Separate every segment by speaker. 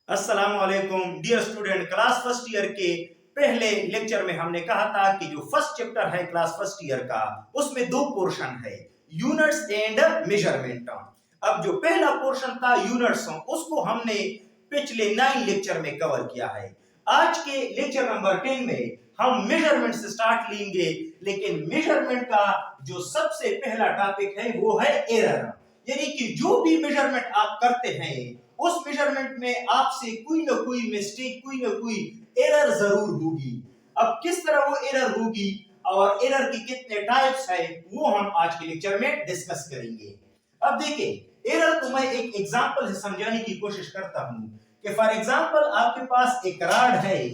Speaker 1: अस्सलाम वालेकुम dear student. Class first year के पहले लेक्चर में हमने कहा था कि जो फर्स्ट चैप्टर है क्लास फर्स्ट ईयर का, उसमें दो पोर्शन है, यूनिट्स एंड मेजरमेंट। अब जो पहला पोर्शन था यूनिट्स, उसको हमने पिछले 9 लेक्चर में कवर किया है। आज के लेक्चर नंबर 10 में हम मेजरमेंट से स्टार्ट लेंगे, लेकिन मेजरमेंट का जो सबसे पहला टॉपिक है वो है एरर। यानी कि जो भी मेजरमेंट आप करते हैं उस मेजरमेंट में आपसे कोई ना कोई मिस्टेक, कोई ना कोई एरर जरूर होगी। अब किस तरह वो एरर होगी और एरर के कितने टाइप्स है वो हम आज के लेक्चर में डिस्कस करेंगे। अब देखिए, एरर को मैं एक एग्जांपल से समझाने की कोशिश करता हूं कि फॉर एग्जांपल आपके पास एक रॉड है,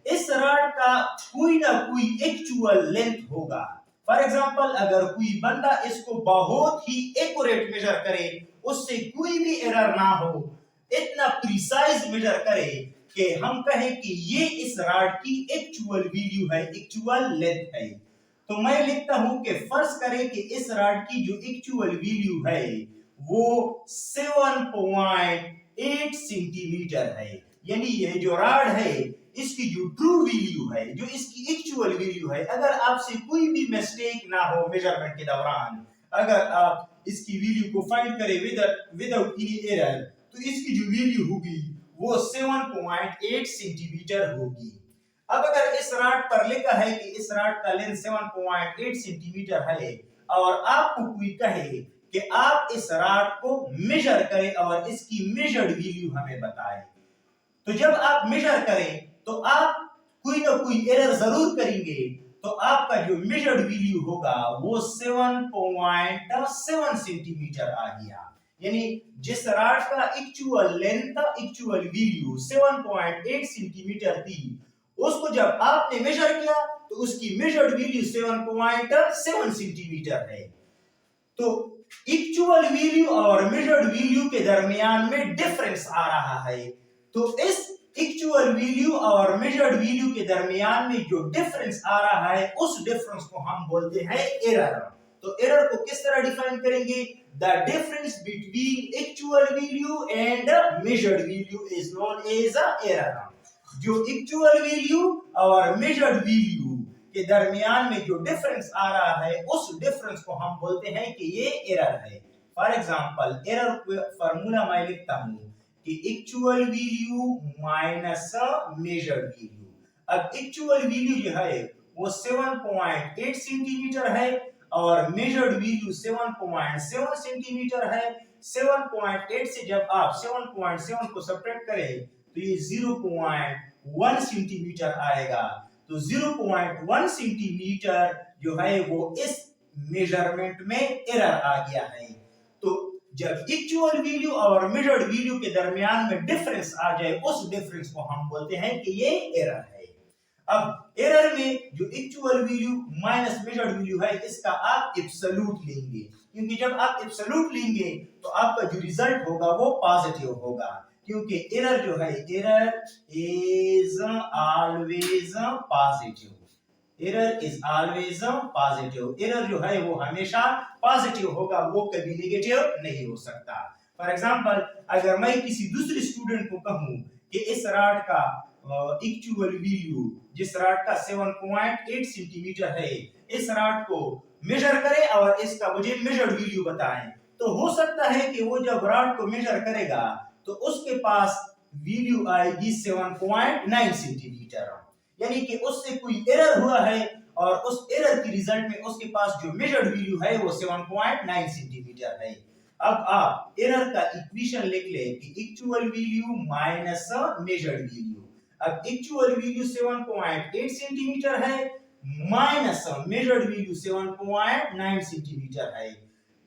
Speaker 1: इस रॉड का कोई ना कोई एक्चुअल लेंथ होगा। फॉर एग्जांपल अगर कोई बंदा इसको बहुत ही एक्यूरेट मेजर करे, उससे कोई भी एरर ना हो, इतना प्रिसाइज मेजर करे कि हम कहें कि ये इस रॉड की एक्चुअल वैल्यू है, एक्चुअल लेंथ है, तो मैं लिखता हूं कि फर्ज करें कि इस रॉड की जो एक्चुअल वैल्यू है वो 7.8 सेंटीमीटर है। यानी ये जो रॉड है इसकी जो ट्रू वैल्यू है, जो इसकी एक्चुअल वैल्यू है, अगर आपसे कोई भी मिस्टेक ना हो मेजरमेंट के दौरान, अगर आप इसकी वैल्यू को फाइंड करें विदाउट एनी एरर, तो इसकी जो वैल्यू होगी वो 7.8 सेंटीमीटर होगी। अब अगर इस रॉड पर लिखा है कि इस रॉड का लेंथ 7.8 सेंटीमीटर है और आपको कोई कहे कि आप इस रॉड को मेजर करें और इसकी मेजर्ड वैल्यू हमें बताएं, तो जब आप मेजर करें तो आप कोई ना कोई एरर जरूर करेंगे, तो आपका जो मेजर्ड वैल्यू होगा वो 7.7 सेंटीमीटर आ गया। यानी जिस रॉड का actual length, actual value 7.8 centimetre थी, उसको जब आपने मेजर किया तो उसकी मेजर्ड वैल्यू 7.7 सेंटीमीटर है। तो एक्चुअल वैल्यू और मेजर्ड वैल्यू के दरमियान में डिफरेंस आ रहा है, तो इस एक्चुअल वैल्यू और मेजर्ड वैल्यू के दरमियान में जो डिफरेंस आ रहा है उस डिफरेंस को हम बोलते हैं एरर। तो एरर को किस तरह डिफाइन करेंगे? The difference between actual value and measured value is known as error. जो एक्चुअल वैल्यू और मेजर्ड वैल्यू के दरमियान में जो डिफरेंस आ रहा है उस डिफरेंस को हम बोलते हैं कि ये एरर है। फॉर एग्जांपल एरर फार्मूला मैं लिखता हूं कि actual value minus measured value. अब एक्चुअल वैल्यू जो है वो 7.8 सेंटीमीटर है और मेजर्ड वैल्यू 7.7 सेंटीमीटर है। 7.8 से जब आप 7.7 को सब्ट्रैक्ट करें तो ये 0.1 सेंटीमीटर आएगा। तो 0.1 सेंटीमीटर जो है वो इस मेजरमेंट में एरर आ गया है। तो जब एक्चुअल वैल्यू और मेजर्ड वैल्यू के दरमियान में डिफरेंस आ जाए उस डिफरेंस को हम बोलते हैं कि ये एरर है। अब एरर में जो actual value minus measured value है इसका आप एब्सोल्यूट लेंगे, क्योंकि जब आप एब्सोल्यूट लेंगे तो आपका जो रिजल्ट होगा वो पॉजिटिव होगा, क्योंकि एरर जो है error is always positive. Error is always positive. Error जो है वो हमेशा पॉजिटिव होगा, वो कभी नेगेटिव नहीं हो सकता। फॉर एग्जांपल अगर मैं किसी दूसरे स्टूडेंट को कहूं कि इस रॉड का एक्चुअल वैल्यू, जिस रॉड का 7.8 सेंटीमीटर है, इस रॉड को मेजर करें और इसका मुझे मेजर्ड वैल्यू बताएं, तो हो सकता है कि वो जब रॉड को मेजर करेगा तो उसके पास वैल्यू आएगी 7.9 सेंटीमीटर। यानी कि उससे कोई एरर हुआ है और उस एरर के रिजल्ट में उसके पास जो मेजर्ड वैल्यू है वो 7.9 सेंटीमीटर है। अब आप एरर का इक्वेशन लिख ले कि actual value minus measured value. अब एक्चुअल वैल्यू 7.8 सेंटीमीटर है माइनस मेजर्ड वैल्यू 7.9 सेंटीमीटर है।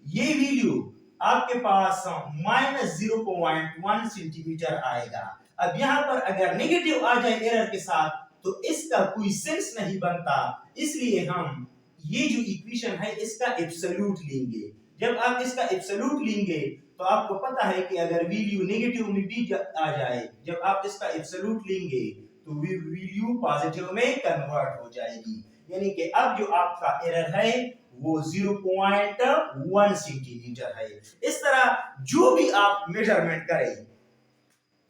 Speaker 1: ये वैल्यू आपके पास माइनस 0.1 सेंटीमीटर आएगा। अब यहाँ पर अगर नेगेटिव आ जाए एरर के साथ तो इसका कोई सेंस नहीं बनता, इसलिए हम ये जो इक्वेशन है इसका एब्सोल्यूट लेंगे। जब आप इसका एब्सोल्यूट लेंगे तो आपको पता है कि अगर वैल्यू नेगेटिव में भी आ जाए, जब आप इसका एब्सोल्यूट लेंगे तो वैल्यू पॉजिटिव में कन्वर्ट हो जाएगी। यानी कि अब जो आपका एरर है वो 0.1 सेंटीमीटर है। इस तरह जो भी आप मेजरमेंट करें,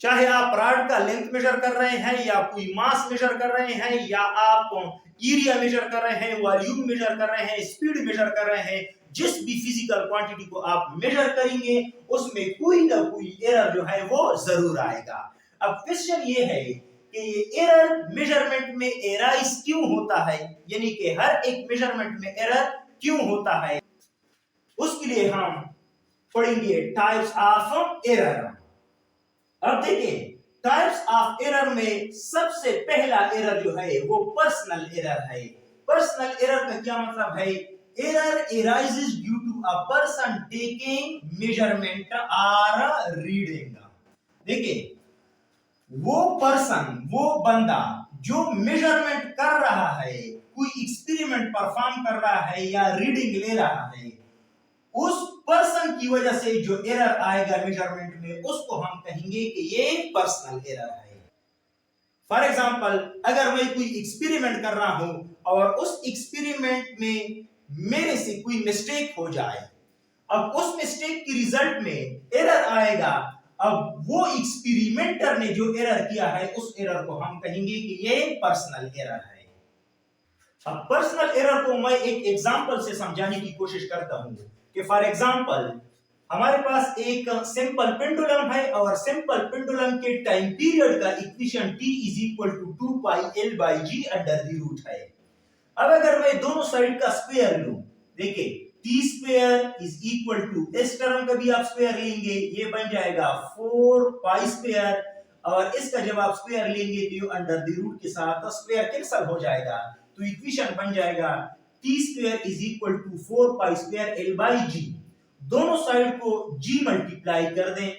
Speaker 1: चाहे आप रॉड का लेंथ मेजर कर रहे हैं या कोई मास मेजर कर रहे हैं या आप एरिया मेजर कर रहे हैं, वॉल्यूम मेजर कर रहे हैं, स्पीड मेजर कर रहे हैं, जिस भी फिजिकल क्वांटिटी को आप मेजर करेंगे उसमें कोई ना कोई एरर जो है वो जरूर आएगा। अब क्वेश्चन ये है कि ये एरर मेजरमेंट में एराइज क्यों होता है, यानी कि हर एक मेजरमेंट में एरर क्यों होता है, उसके लिए हम पढ़ेंगे टाइप्स ऑफ एरर। अब देखिए टाइप्स ऑफ एरर में सबसे पहला एरर जो है वो पर्सनल एरर है। पर्सनल एरर का क्या मतलब है? Error arises due to a person taking measurement और रीडिंग। देखिए वो पर्सन, वो बंदा जो मेजरमेंट कर रहा है, कोई एक्सपेरिमेंट परफॉर्म कर रहा है या रीडिंग ले रहा है, उस पर्सन की वजह से जो एरर आएगा मेजरमेंट में उसको हम कहेंगे कि ये पर्सनल एरर है। फॉर एग्जांपल अगर मैं कोई एक्सपेरिमेंट कर रहा हूं और उस एक्सपेरिमेंट में मेरे से कोई मिस्टेक हो जाए, अब उस मिस्टेक की रिजल्ट में एरर आएगा, अब वो एक्सपेरिमेंटर ने जो एरर किया है उस एरर को हम कहेंगे कि ये पर्सनल एरर है। अब पर्सनल एरर को मैं एक एग्जांपल से समझाने की कोशिश करता हूं कि फॉर एग्जांपल हमारे पास एक सिंपल पेंडुलम है और सिंपल पेंडुलम के टाइम पीरियड का equation t is equal to 2 pi l by g under the root है। अब अगर मैं दोनों साइड का स्क्वायर लूं, देखिए t square is equal to इस टर्म का भी आप स्क्वायर लेंगे, ये बन जाएगा 4 पाई स्क्वायर, और इसका जब आप स्क्वायर लेंगे तो ये अंडर द रूट के साथ स्क्वायर कैंसिल हो जाएगा, तो इक्वेशन बन जाएगा t square is equal to 4 pi square l by g। दोनों साइड को g मल्टीप्लाई कर दें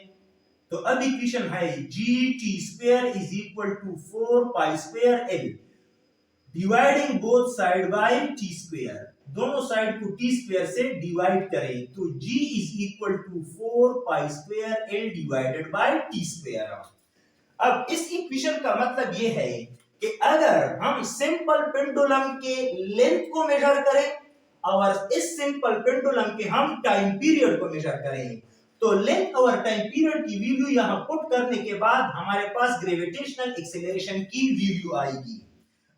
Speaker 1: तो अब इक्वेशन है gt square is equal to 4 pi square l, dividing both side by t square, दोनों साइड को t स्क्वायर से डिवाइड करें तो g is equal to 4 pi square l divided by t square. अब इस इक्वेशन का मतलब ये है कि अगर हम सिंपल पेंडुलम के लेंथ को मेजर करें और इस सिंपल पेंडुलम के हम टाइम पीरियड को मेजर करें तो लेंथ और टाइम पीरियड की वैल्यू यहां पुट करने के बाद हमारे पास ग्रेविटेशनल एक्सेलरेशन की वैल्यू आएगी।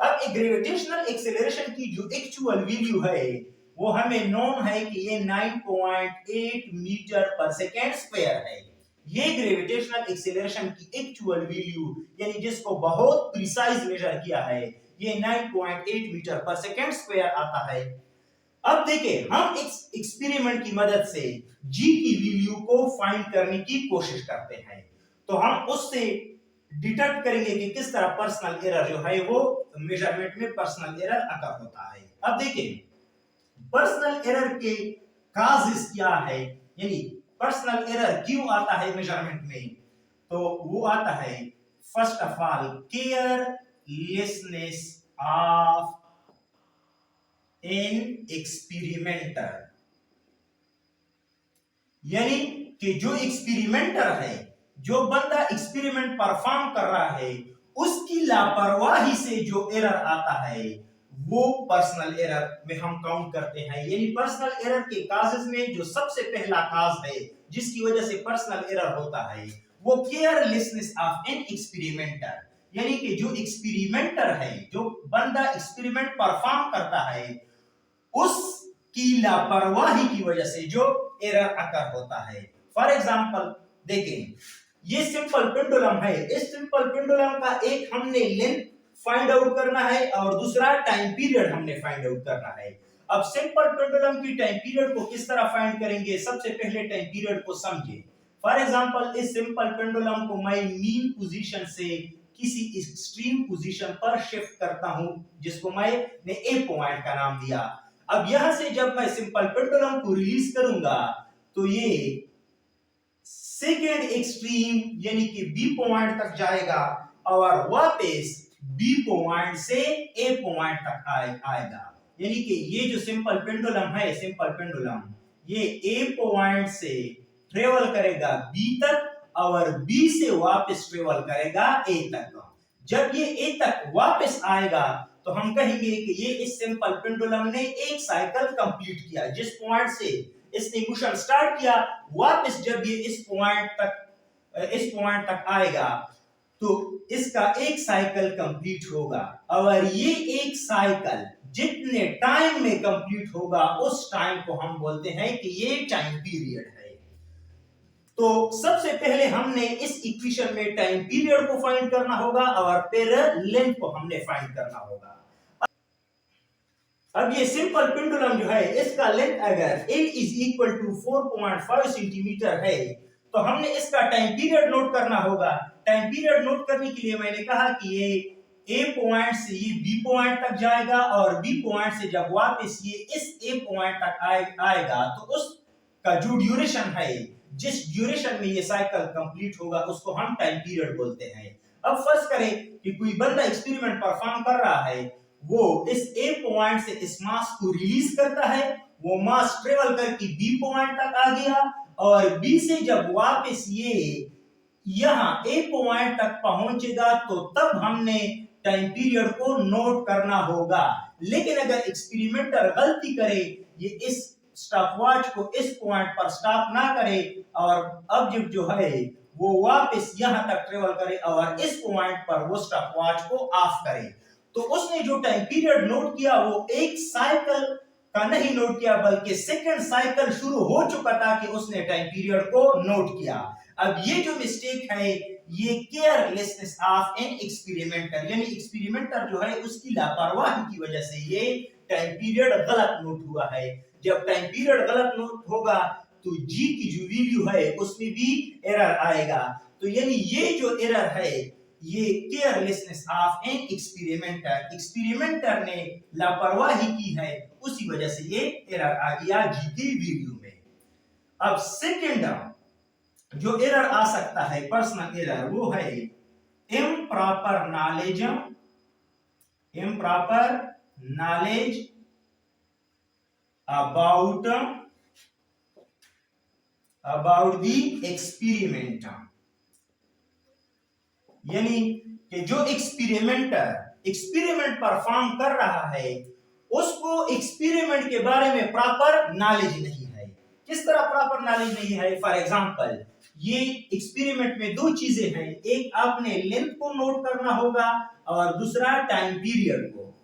Speaker 1: अब एक ग्रेविटेशनल एक्सेलरेशन की जो एक्चुअल वैल्यू है वो हमें नोन है कि ये 9.8 मीटर पर सेकेंड स्क्वायर है। ये ग्रेविटेशनल एक्सेलरेशन की एक्चुअल वैल्यू यानी जिसको बहुत प्रिसाइज मेजर किया है ये 9.8 मीटर पर सेकेंड स्क्वायर आता है। अब देखिए हम इस एक्सपेरिमेंट की मदद से g की वैल्यू को फाइंड करने की कोशिश करते हैं, तो हम उससे डिटेक्ट करेंगे कि किस तरह पर्सनल एरर जो है वो मेजरमेंट में पर्सनल एरर अकर होता है। अब देखिए पर्सनल एरर के काजेस क्या है, यानी पर्सनल एरर क्यों आता है मेजरमेंट में, तो वो आता है first of all carelessness of an experimenter, यानी कि जो एक्सपेरिमेंटर है, जो बंदा एक्सपेरिमेंट परफॉर्म कर रहा है उसकी लापरवाही से जो एरर आता है वो पर्सनल एरर में हम काउंट करते हैं। यानी पर्सनल एरर के काजेस में जो सबसे पहला काज है जिसकी वजह से पर्सनल एरर होता है वो केयरलेसनेस ऑफ एन एक्सपेरिमेंटर, यानी कि जो एक्सपेरिमेंटर है, जो बंदा एक्सपेरिमेंट परफॉर्म करता है उसकी लापरवाही की वजह से जो एरर अकर होता है। फॉर एग्जांपल देखें ये सिंपल पेंडुलम है, इस सिंपल पेंडुलम का एक हमने लेंथ फाइंड आउट करना है और दूसरा टाइम पीरियड हमने फाइंड आउट करना है। अब सिंपल पेंडुलम की टाइम पीरियड को किस तरह फाइंड करेंगे, सबसे पहले टाइम पीरियड को समझिए। फॉर एग्जांपल इस सिंपल पेंडुलम को मैं मीन पोजीशन से किसी एक्सट्रीम पोजीशन पर शिफ्ट करता हूं जिसको मैंने ए पॉइंट का नाम दिया। अब यहां से जब मैं सिंपल पेंडुलम को रिलीज करूंगा तो ये सेकेंड एक्सट्रीम यानी कि बी पॉइंट तक जाएगा और वापस बी पॉइंट से ए पॉइंट तक आएगा। यानी कि ये जो सिंपल पेंडुलम है, सिंपल पेंडुलम ये ए पॉइंट से ट्रेवल करेगा बी तक और बी से वापस ट्रेवल करेगा ए तक। जब ये ए तक वापस आएगा तो हम कहेंगे कि ये इस सिंपल पेंडुलम ने एक साइकिल कंप्लीट किया। जिस पॉइंट से इसने मोशन स्टार्ट किया वापस जब ये इस पॉइंट तक इस पॉइंट तक आएगा तो इसका एक साइकिल कंप्लीट होगा, और ये एक साइकिल जितने टाइम में कंप्लीट होगा उस टाइम को हम बोलते हैं कि ये टाइम पीरियड है। तो सबसे पहले हमने इस इक्वेशन में टाइम पीरियड को फाइंड करना होगा और फिर लेंथ को हमने फाइंड करना होगा। अब ये सिंपल पेंडुलम जो है इसका लेंथ अगर a is equal to 4.5 centimetre है तो हमने इसका टाइम पीरियड नोट करना होगा। टाइम पीरियड नोट करने के लिए मैंने कहा कि ये A पॉइंट से ये B पॉइंट तक जाएगा और B पॉइंट से जब वापस ये इस A पॉइंट तक आएगा तो उसका जो ड्यूरेशन है, जिस ड्यूरेशन में ये साइकिल कंप्लीट होगा उसको हम टाइम पीरियड बोलते हैं। अब फर्स्ट करें कि कोई बंदा एक्सपेरिमेंट परफॉर्म कर रहा है, वो इस A पॉइंट से इस मास को रिलीज करता है, वो मास ट्रेवल करके B पॉइंट तक आ गया और B से जब वापस ये यहां A पॉइंट तक पहुंचेगा तो तब हमने टाइम पीरियड को नोट करना होगा। लेकिन अगर एक्सपेरिमेंटर गलती करे, ये इस स्टॉपवॉच को इस पॉइंट पर स्टॉप ना करे और अब जो है वो वापस यहां तक ट्रेवल करे और इस पॉइंट पर वो स्टॉपवॉच को ऑफ करे, तो उसने जो टाइम पीरियड नोट किया वो एक साइकिल का नहीं नोट किया बल्कि सेकंड साइकिल शुरू हो चुका था कि उसने टाइम पीरियड को नोट किया। अब ये जो मिस्टेक है ये केयरलेसनेस ऑफ एन एक्सपेरिमेंटर, यानी एक्सपेरिमेंटर जो है उसकी लापरवाही की वजह से ये टाइम पीरियड गलत नोट हुआ है। जब टाइम पीरियड गलत नोट होगा तो जी की जो वैल्यू है उसमें भी एरर आएगा। तो यानी ये जो एरर है ये carelessness of an experimenter, experimenter ने लापरवाही की है, उसी वजह से ये एरर आ गया जी की वैल्यू में। अब सेकंड जो एरर आ सकता है पर्सनल एरर वो है improper knowledge, improper knowledge about the experiment, यानी कि जो एक्सपेरिमेंटर एक्सपेरिमेंट परफॉर्म कर रहा है उसको एक्सपेरिमेंट के बारे में प्रॉपर नॉलेज नहीं है। किस तरह प्रॉपर नॉलेज नहीं है? फॉर एग्जांपल ये एक्सपेरिमेंट में दो चीजें हैं, एक आपने लेंथ को नोट करना होगा और दूसरा टाइम पीरियड को।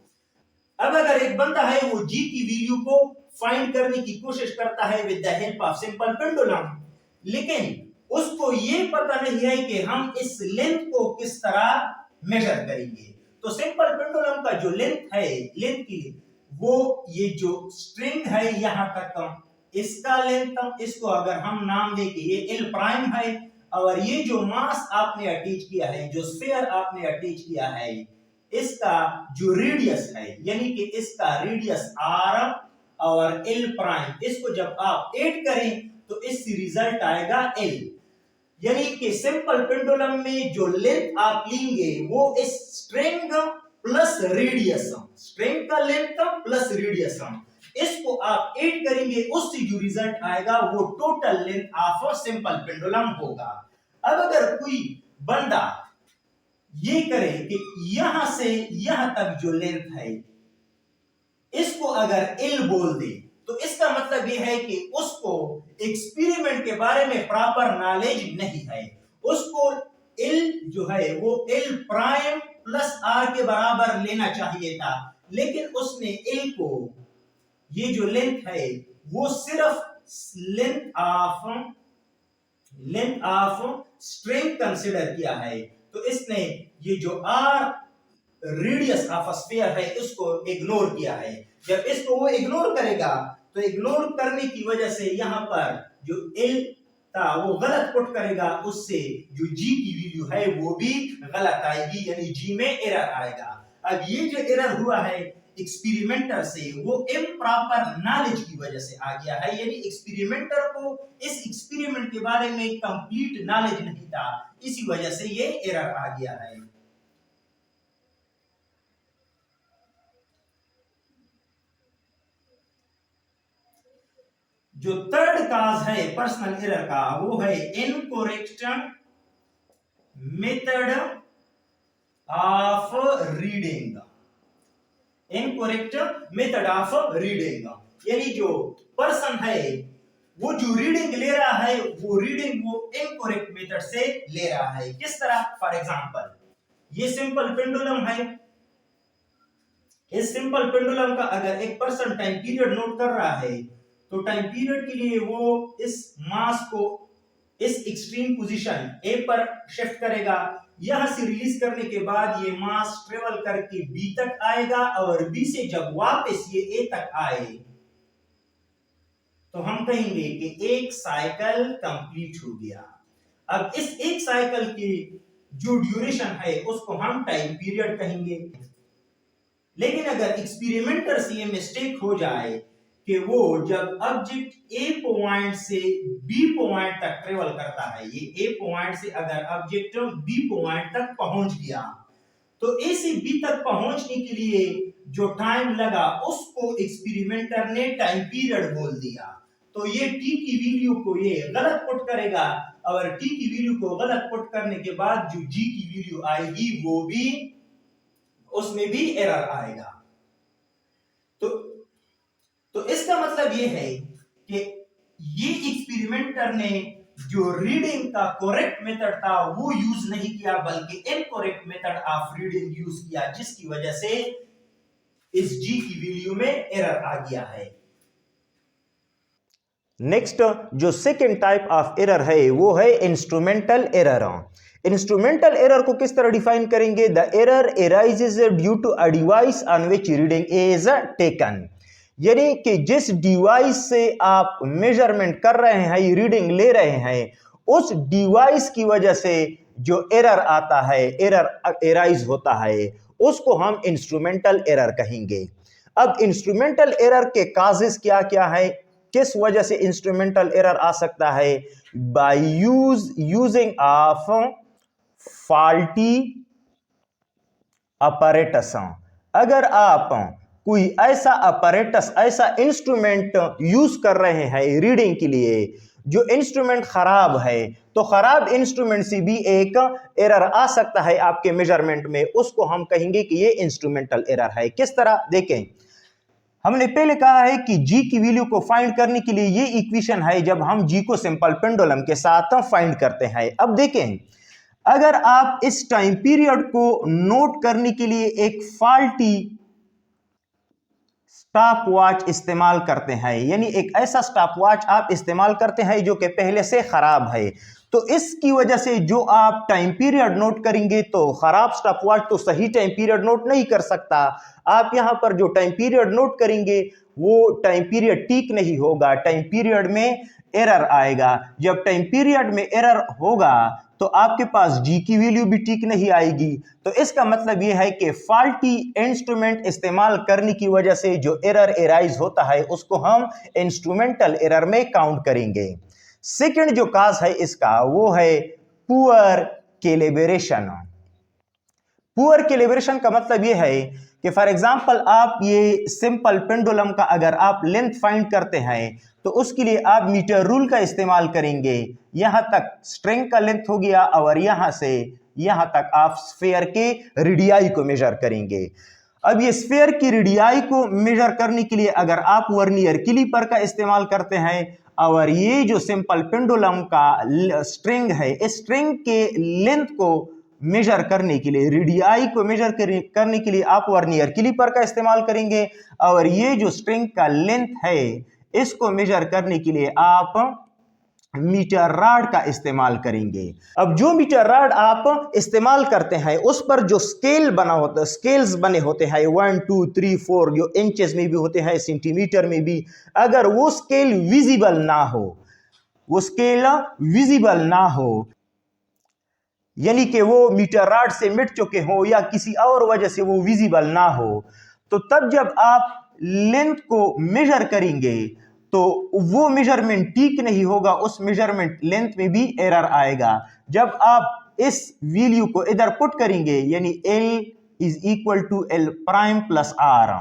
Speaker 1: अब अगर एक बंदा है वो जी की वैल्यू को फाइंड करने की कोशिश करता है with the help of simple pendulum, लेकिन उसको ये पता नहीं है कि हम इस लेंथ को किस तरह मेजर करेंगे। तो सिंपल पेंडुलम का जो लेंथ है, लेंथ की वो ये जो स्ट्रिंग है यहां तक इसका लेंथ, इसको अगर हम नाम दे कि ये एल प्राइम है, और ये जो मास आपने अटैच किया है, जो स्फीयर आपने अटैच किया है, इसका जो रेडियस है यानी कि इसका रेडियस आर और एल प्राइम, इसको जब आप ऐड करें तो इससे रिजल्ट आएगा एल। यानी कि सिंपल पेंडुलम में जो लेंथ आप लेंगे वो इस स्ट्रिंग प्लस रेडियस, स्ट्रिंग का लेंथ प्लस रेडियस, इसको आप ऐड करेंगे, उससे जो रिजल्ट आएगा वो total length of simple pendulum होगा। अब अगर कोई बंदा ये करे कि यहां से यहां तक जो लेंथ है इसको अगर एल बोल दे तो इसका मतलब यह है कि उसको एक्सपेरिमेंट के बारे में प्रॉपर नॉलेज नहीं है। उसको एल जो है वो एल प्राइम प्लस आर के बराबर लेना चाहिए था, लेकिन उसने एल को, ये जो लेंथ है वो सिर्फ लेंथ ऑफ स्ट्रिंग कंसीडर किया है। तो इसने ये जो आर रेडियस ऑफ स्फीयर है इसको इग्नोर किया है। जब इसको वो इग्नोर करेगा तो इग्नोर करने की वजह से यहां पर जो एल था वो गलत पुट करेगा, उससे जो जी की वैल्यू है वो भी गलत आएगी, यानी जी में एरर आएगा। अब ये जो एरर हुआ है एक्सपेरिमेंटर से वो इम्प्रॉपर नॉलेज की वजह से आ गया है, यानी एक्सपेरिमेंटर को इस एक्सपेरिमेंट के बारे में कंप्लीट नॉलेज नहीं था, इसी वजह से ये एरर आ गया है। जो थर्ड काज है पर्सनल एरर का वो है incorrect method of reading, incorrect method of reading, यानी जो पर्सन है वो जो रीडिंग ले रहा है वो रीडिंग वो इनकरेक्ट मेथड से ले रहा है। किस तरह? फॉर एग्जांपल ये सिंपल पेंडुलम है। इस सिंपल पेंडुलम का अगर एक पर्सन टाइम पीरियड नोट कर रहा है तो टाइम पीरियड के लिए वो इस मास को इस एक्सट्रीम पोजीशन ए पर शिफ्ट करेगा। यहां से रिलीज करने के बाद ये मास ट्रेवल करके बी तक आएगा और बी से जब वापस ये ए तक आए तो हम कहेंगे कि एक साइकिल कंप्लीट हो गया। अब इस एक साइकिल की जो ड्यूरेशन है उसको हम टाइम पीरियड कहेंगे। लेकिन अगर एक्सपेरिमेंटर से ये मिस्टेक हो जाए कि वो जब ऑब्जेक्ट ए पॉइंट से बी पॉइंट तक ट्रेवल करता है, ये ए पॉइंट से अगर ऑब्जेक्ट बी पॉइंट तक पहुंच गया तो ए से बी तक पहुंचने के लिए जो टाइम लगा उसको एक्सपेरिमेंटर ने टाइम पीरियड बोल दिया। तो ये टी की वैल्यू को ये गलत पुट करेगा और टी की वैल्यू को गलत पुट करने के बाद जो जी की वैल्यू आएगी वो भी उसमें भी एरर आएगा। तो इसका मतलब ये है कि ये एक्सपेरिमेंटर ने जो रीडिंग का करेक्ट मेथड था वो यूज नहीं किया बल्कि incorrect method of reading use किया, जिसकी वजह से इस जी की वैल्यू में एरर आ गया है।
Speaker 2: नेक्स्ट जो सेकेंड टाइप ऑफ एरर है वो है इंस्ट्रूमेंटल एरर। इंस्ट्रूमेंटल एरर को किस तरह डिफाइन करेंगे? The error arises due to a device on which reading is taken, यानी कि जिस डिवाइस से आप मेजरमेंट कर रहे हैं, रीडिंग ले रहे हैं, उस डिवाइस की वजह से जो एरर आता है, एरर एराइज होता है, उसको हम इंस्ट्रूमेंटल एरर कहेंगे। अब इंस्ट्रूमेंटल एरर के काजेस क्या क्या है, किस वजह से इंस्ट्रूमेंटल एरर आ सकता है? By using of faulty apparatus. अगर आप कोई ऐसा अपैरेटस, ऐसा इंस्ट्रूमेंट यूज कर रहे हैं रीडिंग के लिए जो इंस्ट्रूमेंट खराब है, तो खराब इंस्ट्रूमेंट से भी एक एरर आ सकता है आपके मेजरमेंट में, उसको हम कहेंगे कि ये इंस्ट्रूमेंटल एरर है। किस तरह? देखें, हमने पहले कहा है कि जी की वैल्यू को फाइंड करने के लिए ये इक्वेशन है जब हम जी को सिंपल पेंडुलम के साथ फाइंड करते हैं। अब देखें, अगर आप इस टाइम पीरियड को नोट करने के लिए एक फॉल्टी स्टॉप वॉच इस्तेमाल करते हैं, यानी एक ऐसा स्टॉप वॉच आप इस्तेमाल करते हैं जो कि पहले से खराब है, तो इसकी वजह से जो आप टाइम पीरियड नोट करेंगे तो खराब स्टॉप वॉच तो सही टाइम पीरियड नोट नहीं कर सकता। आप यहां पर जो टाइम पीरियड नोट करेंगे वो टाइम पीरियड ठीक नहीं होगा, टाइम पीरियड में एरर आएगा। जब टाइम पीरियड में एरर होगा तो आपके पास जी की वैल्यू भी ठीक नहीं आएगी। तो इसका मतलब यह है कि फॉल्टी इंस्ट्रूमेंट इस्तेमाल करने की वजह से जो एरर एराइज होता है उसको हम इंस्ट्रूमेंटल एरर में काउंट करेंगे। सेकंड जो काज है इसका वो है पुअर कैलिब्रेशन। पुअर कैलिब्रेशन का मतलब यह है कि फॉर एग्जांपल आप ये सिंपल पेंडुलम का अगर आप लेंथ फाइंड करते हैं तो उसके लिए आप मीटर रूल का इस्तेमाल करेंगे। यहां तक स्ट्रिंग का लेंथ हो गया और यहां से यहां तक आप स्फीयर के रेडियाई को मेजर करेंगे। अब ये स्फीयर की रेडियाई को मेजर करने के लिए अगर आप वर्नियर कैलिपर का इस्तेमाल करते हैं और ये जो सिंपल पेंडुलम का स्ट्रिंग है, इस स्ट्रिंग के लेंथ को मेजर करने के लिए, रेडियाई को मेजर करने के लिए आप वर्नियर कैलिपर का इस्तेमाल करेंगे और ये जो स्ट्रिंग का लेंथ है इसको मेजर करने के लिए आप मीटर रॉड का इस्तेमाल करेंगे। अब जो मीटर रॉड आप इस्तेमाल करते हैं उस पर जो स्केल बना होता है, स्केल्स बने होते हैं 1 2 3 4 जो इंचेस में भी होते हैं, सेंटीमीटर में भी, अगर वो स्केल विजिबल ना हो, वो स्केल विजिबल ना हो, यानी कि वो मीटर रॉड से मिट चुके हो या किसी और वजह से वो विजिबल ना हो, तो तब जब आप लेंथ को मेजर करेंगे तो वो मेजरमेंट ठीक नहीं होगा, उस मेजरमेंट लेंथ में भी एरर आएगा। जब आप इस वैल्यू को इधर पुट करेंगे यानी L is equal to L prime plus R,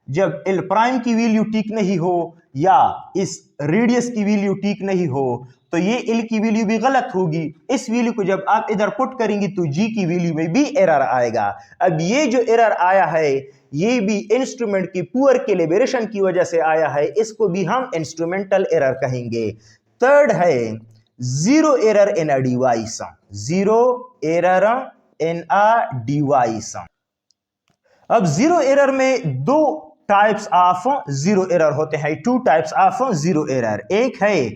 Speaker 2: जब L प्राइम की वैल्यू ठीक नहीं हो या इस रेडियस की वैल्यू ठीक नहीं हो तो ये एल की वैल्यू भी गलत होगी। इस वैल्यू को जब आप इधर पुट करेंगे तो जी की वैल्यू में भी एरर आएगा। अब ये जो एरर आया है ये भी इंस्ट्रूमेंट की पुअर कैलिब्रेशन की वजह से आया है, इसको भी हम इंस्ट्रूमेंटल एरर कहेंगे। थर्ड है zero error in a device, zero error in a device. अब जीरो एरर में दो टाइप्स ऑफ जीरो एरर होते हैं, two types of zero error. एक है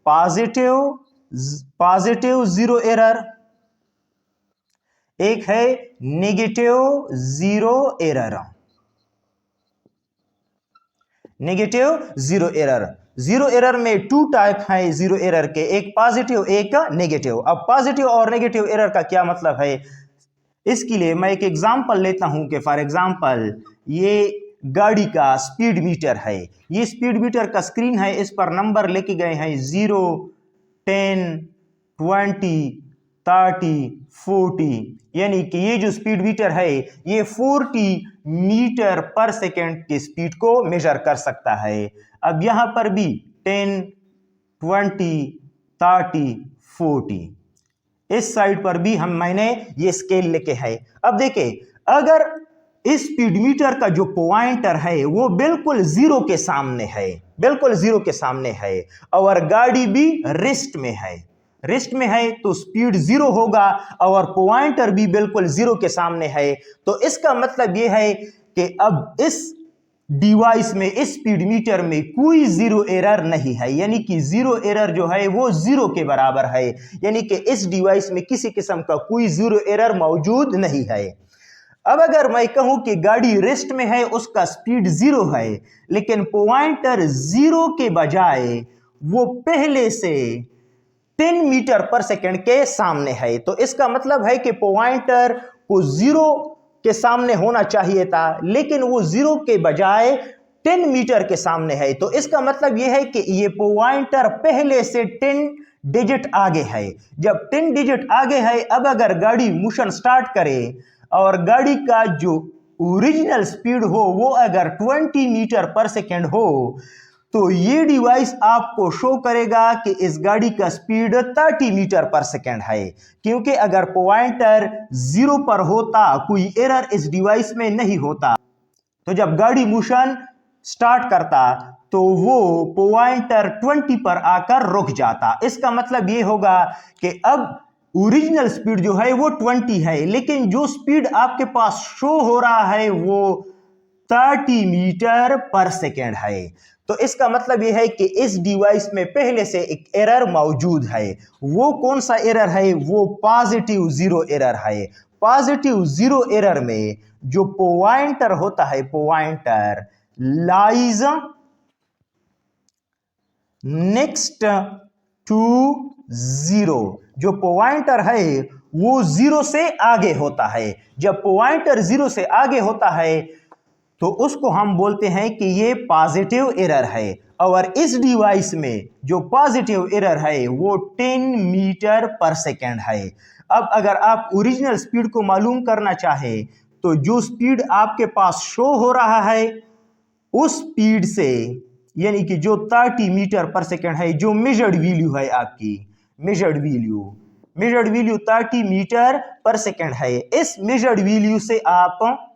Speaker 2: पॉजिटिव जीरो एरर, एक है negative zero error. Negative zero error, zero error में टू टाइप है जीरो एरर के, एक पॉजिटिव एक नेगेटिव। अब पॉजिटिव और नेगेटिव एरर का क्या मतलब है, इसके लिए मैं एक एग्जांपल लेता हूं कि फॉर एग्जांपल ये गाड़ी का स्पीड मीटर है, ये स्पीड मीटर का स्क्रीन है, इस पर नंबर लेके गए हैं 0, 10, 20, 30, 40, यानी कि ये जो स्पीड मीटर है ये 40 मीटर पर सेकेंड की स्पीड को मेजर कर सकता है। अब यहां पर भी 10, 20, 30, 40, इस साइड पर भी मैंने ये स्केल लेके है। अब देखिए अगर इस स्पीड मीटर का जो पॉइंटर है वो बिल्कुल जीरो के सामने है, बिल्कुल जीरो के सामने है, और गाड़ी भी रेस्ट में है, रेस्ट में है तो स्पीड जीरो होगा, और पॉइंटर भी बिल्कुल जीरो के सामने है। तो इसका मतलब यह है कि अब इस डिवाइस में, इस स्पीड मीटर में कोई जीरो एरर नहीं है, यानी कि जीरो एरर जो है वो जीरो के बराबर है, यानी कि इस डिवाइस में किसी किस्म का कोई जीरो एरर मौजूद नहीं है। अब अगर मैं कहूं कि गाड़ी रेस्ट में है, उसका स्पीड जीरो है, लेकिन पॉइंटर जीरो के बजाय वो पहले से 10 मीटर पर सेकेंड के सामने है, तो इसका मतलब है कि पॉइंटर को जीरो के सामने होना चाहिए था, लेकिन वो जीरो के बजाय 10 मीटर के सामने है। तो इसका मतलब यह है कि ये पॉइंटर पहले से 10 डिजिट आगे है। जब 10 डिजिट आगे है, अब अगर गाड़ी मोशन स्टार्ट करे और गाड़ी का जो ओरिजिनल स्पीड हो वो अगर 20 मीटर पर सेकेंड हो, तो ये डिवाइस आपको शो करेगा कि इस गाड़ी का स्पीड 30 मीटर पर सेकेंड है, क्योंकि अगर पॉइंटर जीरो पर होता कोई एरर इस डिवाइस में नहीं होता। तो जब गाड़ी मोशन स्टार्ट करता तो वो पॉइंटर 20 पर आकर रुक जाता। इसका मतलब ये होगा कि अब ओरिजिनल स्पीड जो है वो 20 है, लेकिन जो स्पीड आपके पास शो हो रहा है वो 30 मीटर पर सेकेंड है। तो इसका मतलब यह है कि इस डिवाइस में पहले से एक एरर मौजूद है। वो कौन सा एरर है, वो पॉजिटिव जीरो एरर है। पॉजिटिव जीरो एरर में जो पॉइंटर होता है, pointer lies next to zero, जो पॉइंटर है वो जीरो से आगे होता है। जब पॉइंटर जीरो से आगे होता है तो उसको हम बोलते हैं कि ये पॉजिटिव एरर है, और इस डिवाइस में जो पॉजिटिव एरर है वो 10 मीटर पर सेकेंड है। अब अगर आप ओरिजिनल स्पीड को मालूम करना चाहे तो जो स्पीड आपके पास शो हो रहा है उस स्पीड से, यानी कि जो 30 मीटर पर सेकेंड है, जो मेजर्ड वैल्यू है आपकी, मेजर्ड वैल्यू 30 मीटर पर सेकेंड है, इस मेजर्ड वैल्यू से आप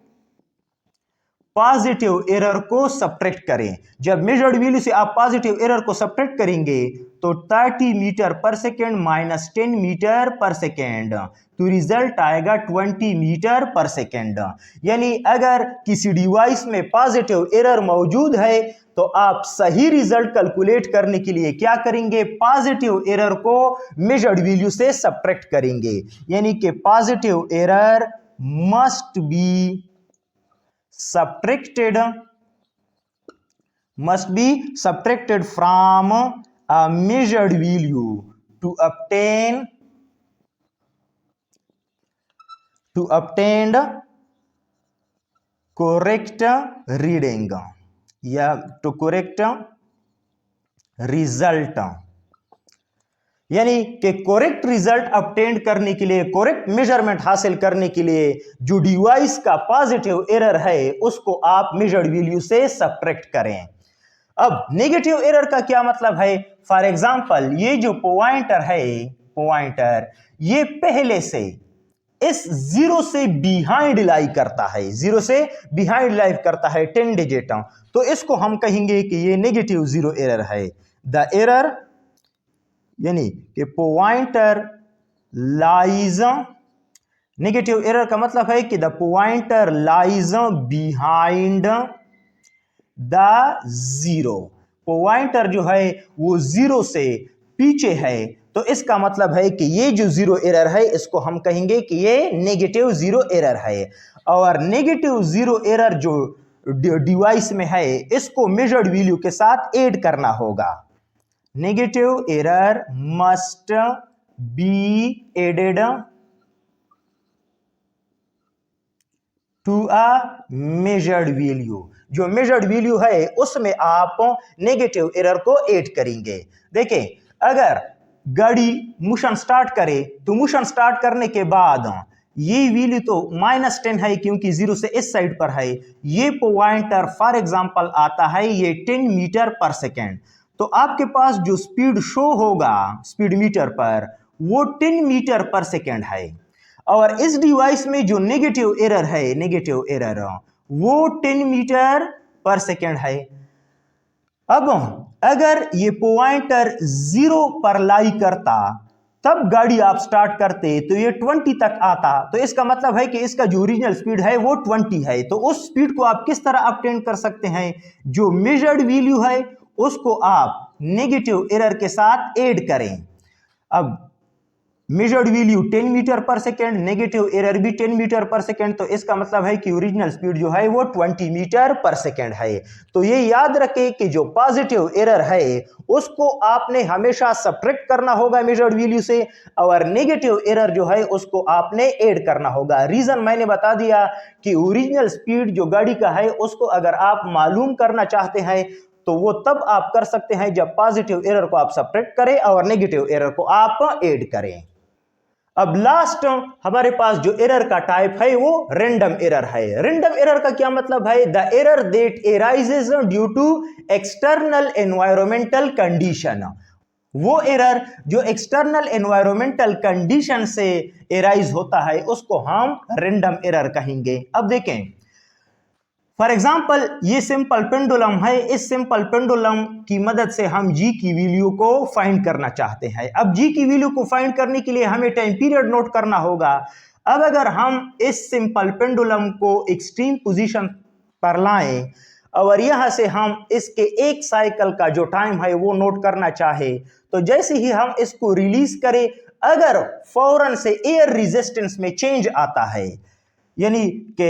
Speaker 2: पॉजिटिव एरर को सब्ट्रैक्ट करें। जब मेजर्ड वैल्यू से आप पॉजिटिव एरर को सब्ट्रैक्ट करेंगे तो 30 मीटर पर सेकेंड माइनस 10 मीटर पर सेकेंड, तो रिजल्ट आएगा 20 मीटर पर सेकेंड। यानी अगर किसी डिवाइस में पॉजिटिव एरर मौजूद है तो आप सही रिजल्ट कैलकुलेट करने के लिए क्या करेंगे, पॉजिटिव एरर को मेजर्ड वैल्यू से सब्ट्रैक्ट करेंगे। यानी कि positive error must B subtracted from a measured value to obtain correct reading या to correct result। यानी कि करेक्ट रिजल्ट ऑब्टेन करने के लिए, करेक्ट मेजरमेंट हासिल करने के लिए जो डिवाइस का पॉजिटिव एरर है उसको आप मेजर्ड वैल्यू से सब्ट्रैक्ट करें। अब नेगेटिव एरर का क्या मतलब है? फॉर एग्जांपल ये जो पॉइंटर है, पॉइंटर ये पहले से इस जीरो से बिहाइंड लाई करता है, जीरो से बिहाइंड लाई करता है 10 डिजिट, तो इसको हम कहेंगे कि ये नेगेटिव जीरो एरर है। द एरर यानी कि पॉइंटर लाइज, नेगेटिव एरर का मतलब है कि the pointer lies behind the zero, pointer जो है वो जीरो से पीछे है, तो इसका मतलब है कि ये जो जीरो एरर है इसको हम कहेंगे कि ये नेगेटिव जीरो एरर है। और नेगेटिव जीरो एरर जो डिवाइस में है इसको मेजर्ड वैल्यू के साथ ऐड करना होगा। Negative error must be added to a measured value, जो मेजर्ड वैल्यू है उसमें आप नेगेटिव एरर को ऐड करेंगे। देखें, अगर गाड़ी मोशन स्टार्ट करे तो मोशन स्टार्ट करने के बाद ये वैल्यू तो -10 है क्योंकि जीरो से इस साइड पर है, ये पॉइंटर फॉर एग्जांपल आता है ये 10 मीटर पर सेकेंड, तो आपके पास जो स्पीड शो होगा स्पीड मीटर पर वो 10 मीटर पर सेकेंड है। और इस डिवाइस में जो नेगेटिव एरर है, नेगेटिव एरर वो 10 मीटर पर सेकेंड है। अब अगर ये पॉइंटर जीरो पर लाई करता तब गाड़ी आप स्टार्ट करते तो ये 20 तक आता, तो इसका मतलब है कि इसका जो ओरिजिनल स्पीड है वो 20 है। तो उस स्पीड को आप किस तरह ऑब्टेन कर सकते हैं? जो मेजर्ड वैल्यू है उसको आप नेगेटिव एरर के साथ ऐड करें। अब मेजर्ड वैल्यू 10 मीटर पर सेकेंड, नेगेटिव एरर भी 10 मीटर पर सेकेंड, तो इसका मतलब है कि ओरिजिनल स्पीड जो है वो 20 मीटर पर सेकेंड है। तो ये याद रखें कि जो पॉजिटिव एरर है उसको आपने हमेशा सब्ट्रैक्ट करना होगा मेजर्ड वैल्यू से, और नेगेटिव एरर जो है उसको आपने ऐड करना होगा। रीजन मैंने बता दिया कि ओरिजिनल स्पीड जो गाड़ी का है उसको अगर आप मालूम करना चाहते हैं तो वो तब आप कर सकते हैं जब पॉजिटिव एरर को आप सब्ट्रैक्ट करें और नेगेटिव एरर को आप ऐड करें। अब लास्ट हमारे पास जो एरर का टाइप है वो रैंडम एरर है। रैंडम एरर का क्या मतलब है? The error that arises due to external environmental condition, वो एरर जो एक्सटर्नल एनवायरमेंटल कंडीशन से एराइज होता है उसको हम रैंडम एरर कहेंगे। अब देखें, फॉर एग्जाम्पल ये सिंपल पेंडुलम है, इस सिंपल पेंडुलम की मदद से हम जी की वैल्यू को फाइंड करना चाहते हैं। अब जी की वैल्यू को फाइंड करने के लिए हमें टाइम पीरियड नोट करना होगा। अब अगर हम इस सिंपल पेंडुलम को एक्सट्रीम पोजीशन पर लाएं और यहां से हम इसके एक साइकिल का जो टाइम है वो नोट करना चाहे, तो जैसे ही हम इसको रिलीज करें अगर फौरन से एयर रेजिस्टेंस में चेंज आता है, यानी कि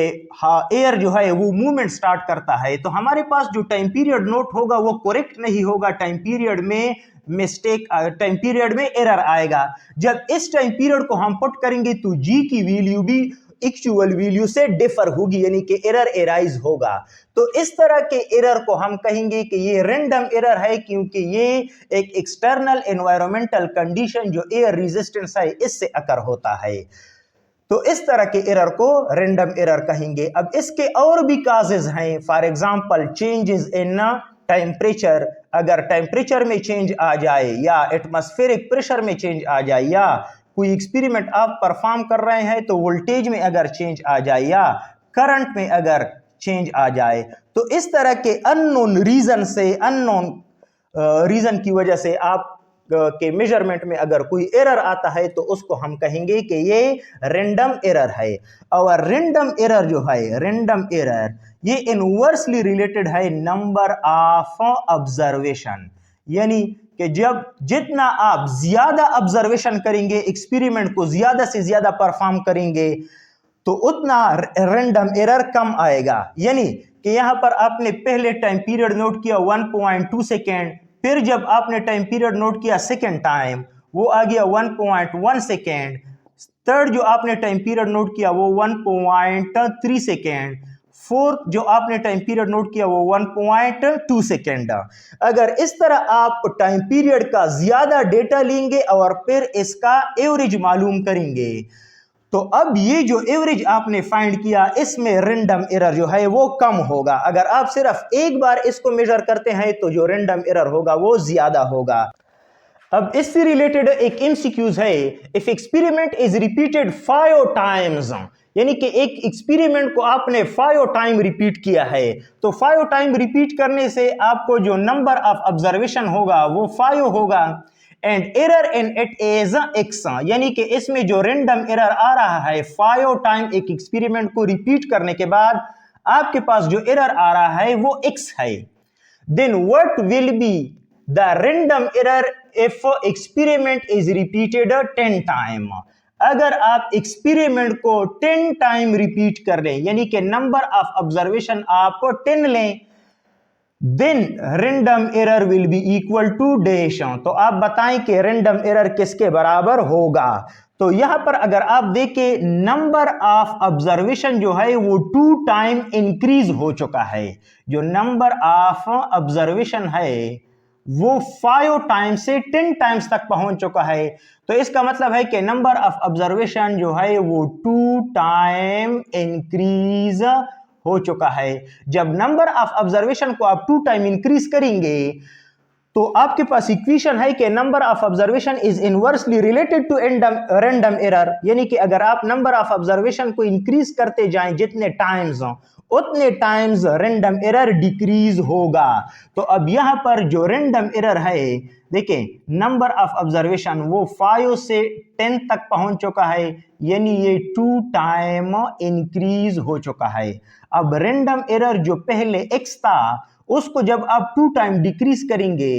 Speaker 2: एयर जो है वो मूवमेंट स्टार्ट करता है, तो हमारे पास जो टाइम पीरियड नोट होगा वो करेक्ट नहीं होगा, टाइम पीरियड में मिस्टेक, टाइम पीरियड में एरर आएगा। जब इस टाइम पीरियड को हम पुट करेंगे तो जी की वैल्यू भी एक्चुअल वैल्यू से डिफर होगी, यानी कि एरर एराइज होगा। तो इस तरह के एरर को हम कहेंगे कि ये रैंडम एरर है, क्योंकि ये एक एक्सटर्नल एनवायरमेंटल कंडीशन जो एयर रेजिस्टेंस है इससे अकर होता है। तो इस तरह के एरर को रैंडम एरर कहेंगे। अब इसके और भी काजेज हैं, for example changes in temperature, अगर टेम्परेचर में चेंज आ जाए या एटमॉस्फेरिक प्रेशर में चेंज आ जाए या कोई एक्सपेरिमेंट आप परफॉर्म कर रहे हैं तो वोल्टेज में अगर चेंज आ जाए या करंट में अगर चेंज आ जाए, तो इस तरह के अननोन रीजन से, अननोन रीजन की वजह से आप के मेजरमेंट में अगर कोई एरर आता है तो उसको हम कहेंगे कि ये रैंडम एरर है। और रैंडम एरर जो है, रैंडम एरर ये इनवर्सली रिलेटेड है नंबर ऑफ ऑब्जर्वेशन, यानी कि जब जितना आप ज्यादा ऑब्जर्वेशन करेंगे, एक्सपेरिमेंट को ज्यादा से ज्यादा परफॉर्म करेंगे तो उतना रैंडम एरर कम आएगा। यानी कि यहां पर आपने पहले टाइम पीरियड नोट किया 1.2 सेकेंड, फिर जब आपने टाइम पीरियड नोट किया सेकेंड टाइम वो आ गया 1.1 सेकेंड, थर्ड जो आपने टाइम पीरियड नोट किया वो 1.3 सेकेंड, फोर्थ जो आपने टाइम पीरियड नोट किया वो 1.2 सेकेंड। अगर इस तरह आप टाइम पीरियड का ज्यादा डेटा लेंगे और फिर इसका एवरेज मालूम करेंगे तो अब ये जो एवरेज आपने फाइंड किया इसमें रैंडम एरर जो है वो कम होगा। अगर आप सिर्फ एक बार इसको मेजर करते हैं तो जो रैंडम एरर होगा वो ज्यादा होगा। अब इससे रिलेटेड एक एमसीक्यूज है, if experiment is repeated 5 times, यानी कि एक एक्सपेरिमेंट को आपने 5 टाइम रिपीट किया है, तो 5 टाइम रिपीट करने से आपको जो नंबर ऑफ ऑब्जर्वेशन होगा वो 5 होगा, and error in it is x, यानी कि इसमें जो रैंडम एरर आ रहा है 5 टाइम एक एक्सपेरिमेंट को रिपीट करने के बाद आपके पास जो एरर आ रहा है वो x है। Then what will be the random error if experiment is repeated 10 time? अगर आप एक्सपेरिमेंट को 10 टाइम रिपीट कर लें, यानी कि नंबर ऑफ ऑब्जर्वेशन आप 10 लें, then random error will be equal to dash. तो आप बताएं कि रैंडम एरर किसके बराबर होगा? तो यहां पर अगर आप देखें नंबर ऑफ ऑब्जर्वेशन जो है वो 2 टाइम इंक्रीज हो चुका है। जो नंबर ऑफ ऑब्जर्वेशन है वो 5 टाइम से 10 टाइम्स तक पहुंच चुका है। तो इसका मतलब है कि नंबर ऑफ ऑब्जर्वेशन जो है वो 2 टाइम इंक्रीज हो चुका है। जब नंबर ऑफ ऑब्जर्वेशन को आप 2 टाइम इंक्रीज करेंगे तो आपके पास इक्वेशन है कि number of observation is inversely related to random error, यानी कि अगर आप नंबर ऑफ ऑब्जर्वेशन को इंक्रीज करते जाएं जितने टाइम्स उतने टाइम्स रैंडम एरर डिक्रीज होगा। तो अब यहां पर जो रैंडम एरर है, देखें नंबर ऑफ ऑब्जर्वेशन वो 5 से 10 तक पहुंच चुका है, यानी ये 2 टाइम इंक्रीज हो चुका है। अब रैंडम एरर जो पहले x था उसको जब आप 2 टाइम डिक्रीज करेंगे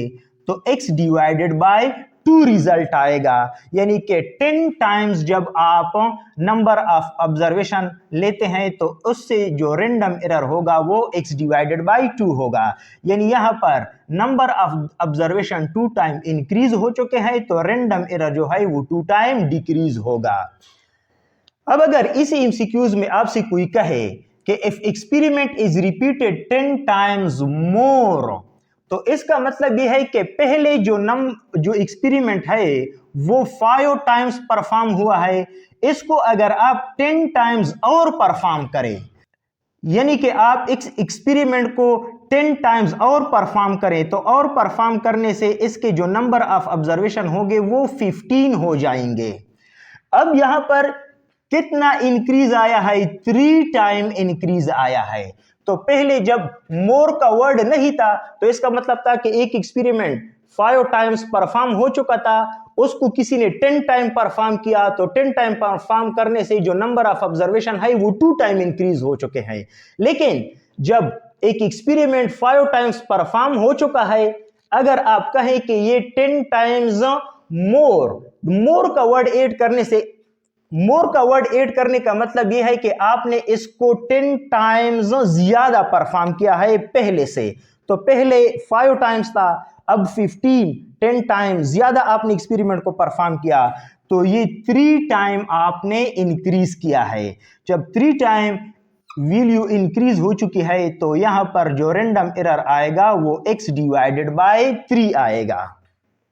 Speaker 2: तो x डिवाइडेड बाय 2 रिजल्ट आएगा, यानी कि 10 टाइम्स जब आप नंबर ऑफ ऑब्जर्वेशन लेते हैं तो उससे जो रैंडम एरर होगा वो x डिवाइडेड बाय 2 होगा। यानी यहां पर number of observation 2 time increase हो चुके हैं तो रैंडम एरर जो है वो 2 टाइम डिक्रीज होगा। अब अगर इसी एमसीक्यूज में आपसे कोई कहे कि if experiment is repeated 10 times more, तो इसका मतलब यह है कि पहले जो एक्सपेरिमेंट है वो 5 टाइम्स परफॉर्म हुआ है, इसको अगर आप 10 टाइम्स और परफॉर्म करें, यानी कि आप इस एक्सपेरिमेंट को 10 टाइम्स और परफॉर्म करें, तो और परफॉर्म करने से इसके जो नंबर ऑफ ऑब्जर्वेशन होंगे वो 15 हो जाएंगे। अब यहां पर कितना इंक्रीज आया है? 3 टाइम इंक्रीज आया है। तो पहले जब मोर का वर्ड नहीं था तो इसका मतलब था कि एक एक्सपेरिमेंट 5 टाइम्स परफॉर्म हो चुका था, उसको किसी ने 10 टाइम परफॉर्म किया, तो 10 टाइम परफॉर्म करने से जो नंबर ऑफ ऑब्जर्वेशन है वो 2 टाइम इंक्रीज हो चुके हैं। लेकिन जब एक एक्सपेरिमेंट 5 टाइम्स परफॉर्म हो चुका है, अगर आप कहें कि ये 10 टाइम्स मोर का वर्ड ऐड करने से, मोर का वर्ड ऐड करने का मतलब यह है कि आपने इसको 10 टाइम्स ज्यादा परफॉर्म किया है पहले से। तो पहले 5 टाइम्स था, अब 15 10 टाइम्स ज्यादा आपने एक्सपेरिमेंट को परफॉर्म किया, तो ये 3 टाइम आपने इंक्रीज किया है। जब 3 टाइम वैल्यू इंक्रीज हो चुकी है तो यहां पर जो रैंडम एरर आएगा वो x डिवाइडेड बाय 3 आएगा।